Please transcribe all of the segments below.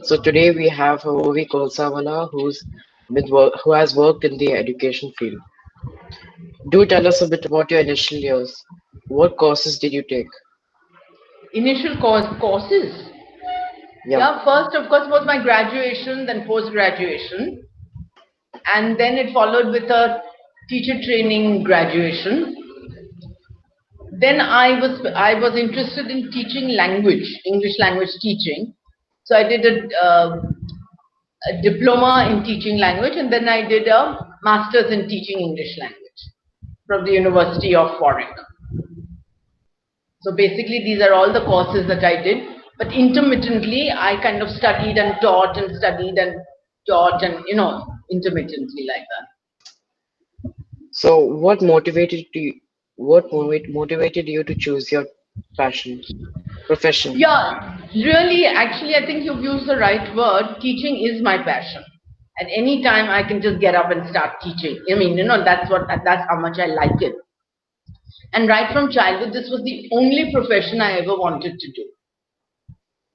So today we have Havovi Kolsawalla, who has worked in the education field. Do tell us a bit about your initial years. What courses did you take? Initial courses. Yeah. Yeah, first of course was my graduation, then post graduation, and then it followed with a teacher training graduation. Then I was interested in teaching language, English language teaching. So I did a diploma in teaching language, and then I did a master's in teaching English language from the University of Warwick. So basically, these are all the courses that I did. But intermittently, I kind of studied and taught and studied and taught and, intermittently like that. So what motivated you to choose your passion, profession? Yeah, really, actually, I think you've used the right word. Teaching is my passion. At any time, I can just get up and start teaching. I mean, that's how much I like it. And right from childhood, this was the only profession I ever wanted to do.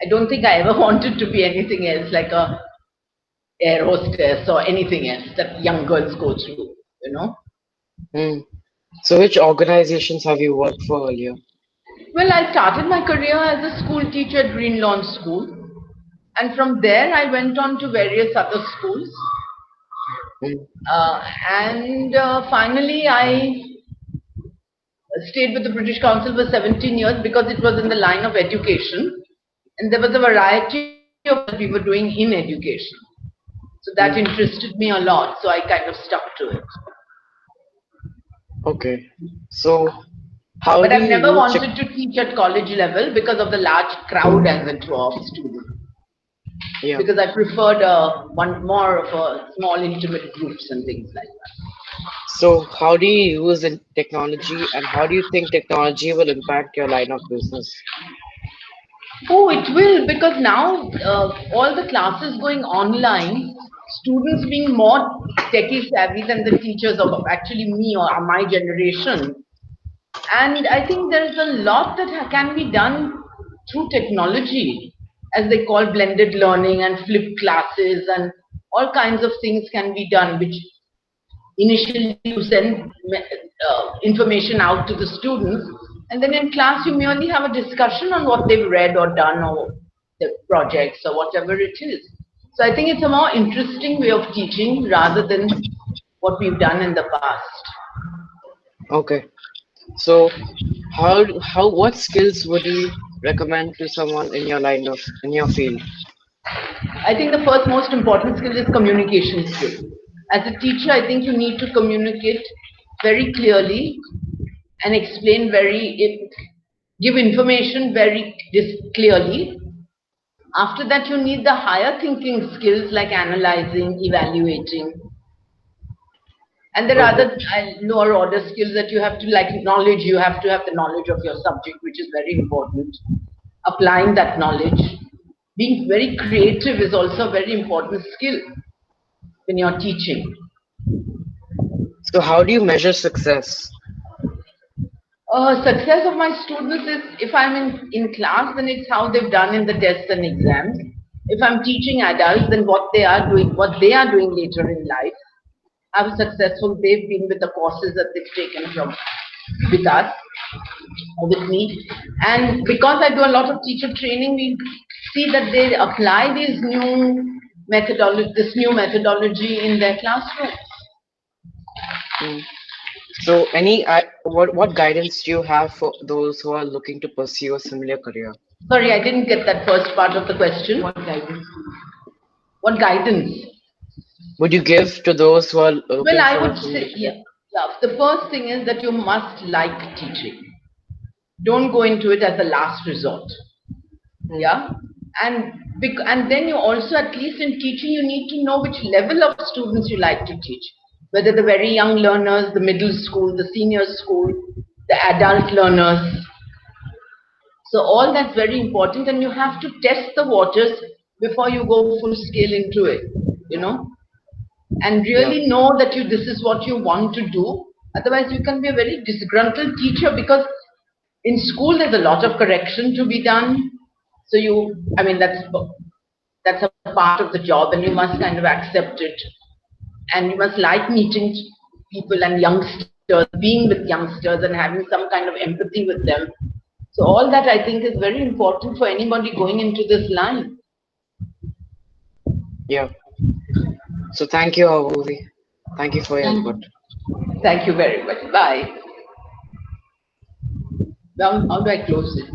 I don't think I ever wanted to be anything else like a air hostess or anything else that young girls go through. Hmm. So which organizations have you worked for earlier? Well, I started my career as a school teacher at Green Lawn School, and from there I went on to various other schools. Hmm. And finally, I stayed with the British Council for 17 years because it was in the line of education, and there was a variety of things that we were doing in education. So that Hmm. interested me a lot, so I kind of stuck to it. Okay. So how But do I've you never use tech? wanted to teach at college level because of the large crowd, as it were, of students. Yeah. Because I preferred one more of a small, intimate groups and things like that. So how do you use the technology, and how do you think technology will impact your line of business? Oh, it will, because now all the classes going online, students being more techie savvy than the teachers of actually me or my generation. And I think there is a lot that can be done through technology, as they call blended learning and flipped classes, and all kinds of things can be done, which initially you send information out to the students, and then in class you merely have a discussion on what they've read or done or the projects or whatever it is. So I think it's a more interesting way of teaching rather than what we've done in the past. Okay. So what skills would you recommend to someone in your field? I think the first most important skill is communication skill. As a teacher, I think you need to communicate very clearly and explain give information very clearly. After that, you need the higher thinking skills like analyzing, evaluating, and there are Okay. other lower order skills that you have to, like knowledge. You have to have the knowledge of your subject, which is very important. Applying that knowledge, being very creative is also a very important skill when you're teaching. So how do you measure success? Success of my students is if I'm in class, then it's how they've done in the tests and exams. If I'm teaching adults, then what they are doing later in life, how successful they've been with the courses that they've taken from with us or with me. And because I do a lot of teacher training, we see that they apply this new methodology in their classroom. Hmm. So what guidance do you have for those who are looking to pursue a similar career? Sorry, I didn't get that first part of the question. What guidance? What guidance? Would you give to those who are Well, looking I for a would similar say, career? yeah, yeah. The first thing is that you must like teaching. Don't go into it as a last resort. Hmm. Yeah, and then you also, at least in teaching, you need to know which level of students you like to teach. Whether the very young learners, the middle school, the senior school, the adult learners. So all that's very important, and you have to test the waters before you go full scale into it. You know. And Yeah. really know that this is what you want to do. Otherwise, you can be a very disgruntled teacher because in school there's a lot of correction to be done. So I mean, that's That's a part of the job, and you must kind of accept it. And you must like meeting people and youngsters, being with youngsters, and having some kind of empathy with them. So all that I think is very important for anybody going into this line. Yeah. So thank you, Havovi. Thank you for your input. Thank you very much. Bye. Now, how do I close it?